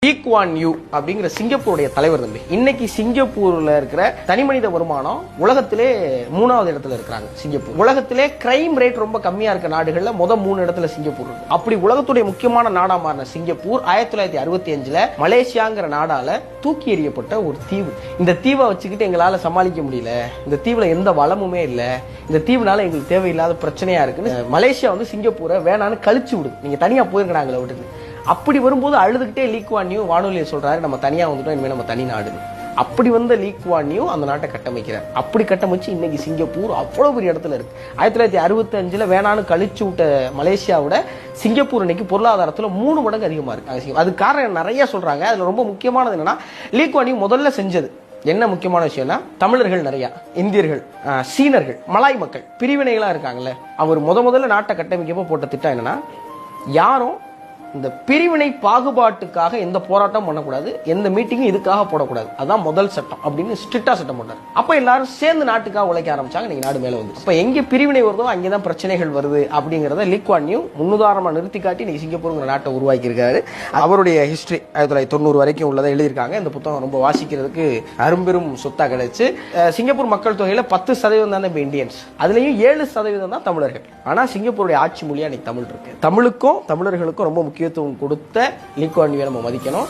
Lee Kuan you அப்படிங்கிற சிங்கப்பூருடைய தலைவர் தம்பி. இன்னைக்கு சிங்கப்பூர்ல இருக்கிற தனிமனித வருமானம் உலகத்திலே 3வது இடத்துல இருக்கிறாங்க சிங்கப்பூர். உலகத்திலே கிரைம் ரேட் ரொம்ப கம்மியா இருக்க நாடுகள்ல 3 இடத்துல சிங்கப்பூர் இருக்கு. அப்படி உலகத்துடைய முக்கியமான நாடா மாறின சிங்கப்பூர் 1965ல மலேசியாங்கிற நாடால தூக்கி எறியப்பட்ட ஒரு தீவு. இந்த தீவை வச்சுக்கிட்டு எங்களால சமாளிக்க முடியல, இந்த தீவுல எந்த வளமுமே இல்ல, இந்த தீவுனால எங்களுக்கு தேவையில்லாத பிரச்சனையா இருக்குன்னு மலேசியா வந்து சிங்கப்பூரை வேணான்னு கழிச்சு விடுது. நீங்க தனியா போயிருக்கிறாங்களே விட்டுட்டு. அப்படி வரும்போது அழுதுகிட்டே லீ குவான் யூ வானொலியை சொல்றாரு, நம்ம தனியா வந்துட்டோம், இனிமே நம்ம தனி நாடு. அப்படி வந்த லீ குவான் யூ அந்த நாட்டை கட்டமைக்கிறார். அப்படி கட்டமைச்சு இன்னைக்கு சிங்கப்பூர் அவ்வளவு பெரிய இடத்துல இருக்கு. 1965ல வேணான்னு கழிச்சு விட்ட மலேசியாவோட சிங்கப்பூர் இன்னைக்கு பொருளாதாரத்துல 3 மடங்கு அதிகமா இருக்கு. அது காரணம் நிறைய சொல்றாங்க. அதுல ரொம்ப முக்கியமானது என்னன்னா, லீ குவான் யூ முதல்ல செஞ்சது என்ன முக்கியமான விஷயம்னா, தமிழர்கள் நிறைய, இந்தியர்கள், சீனர்கள், மலாய் மக்கள் பிரிவினைகளா இருக்காங்கல்ல, அவர் முதல்ல நாட்டை கட்டமைக்கப்போ போட்ட திட்டம் என்னன்னா, யாரும் இந்த பிரிவினை பாகுபாட்டுக்காக எந்த போராட்டம் பண்ணக்கூடாது, எந்த மீட்டிங்கும் இதுக்காக போடக்கூடாது, அதான் முதல் சட்டம் அப்படின்னு ஸ்ட்ரிக்டா சட்டம் போட்டார். அப்ப எல்லாரும் சேர்ந்து நாட்டுக்காக உழைக்க ஆரம்பிச்சாங்க. நீங்க நாடு மேல வந்து அப்ப எங்க பிரிவினை வருதோ அங்கேதான் பிரச்சனைகள் வருது அப்படிங்கறத லீ குவான் யூ முன்னுதாரணமா நிறுத்தி காட்டி நீங்க சிங்கப்பூர் நாட்டை உருவாக்கி இருக்காரு. அவருடைய ஹிஸ்டரி 1990 வரைக்கும் உள்ளதை எழுதியிருக்காங்க. இந்த புத்தகம் ரொம்ப வாசிக்கிறதுக்கு அரும்பெரும் சொத்தா கிடைச்சு. சிங்கப்பூர் மக்கள் தொகையில 10% தான் இந்தியன்ஸ், அதுலயும் 7% தான் தமிழர்கள். ஆனா சிங்கப்பூருடைய ஆட்சி மொழியா இன்னைக்கு தமிழ் இருக்கு. தமிழுக்கும் தமிழர்களுக்கும் ரொம்ப முக்கியத்துவம் கொடுத்த லீ குவான் யூவை நம்ம மதிக்கணும்.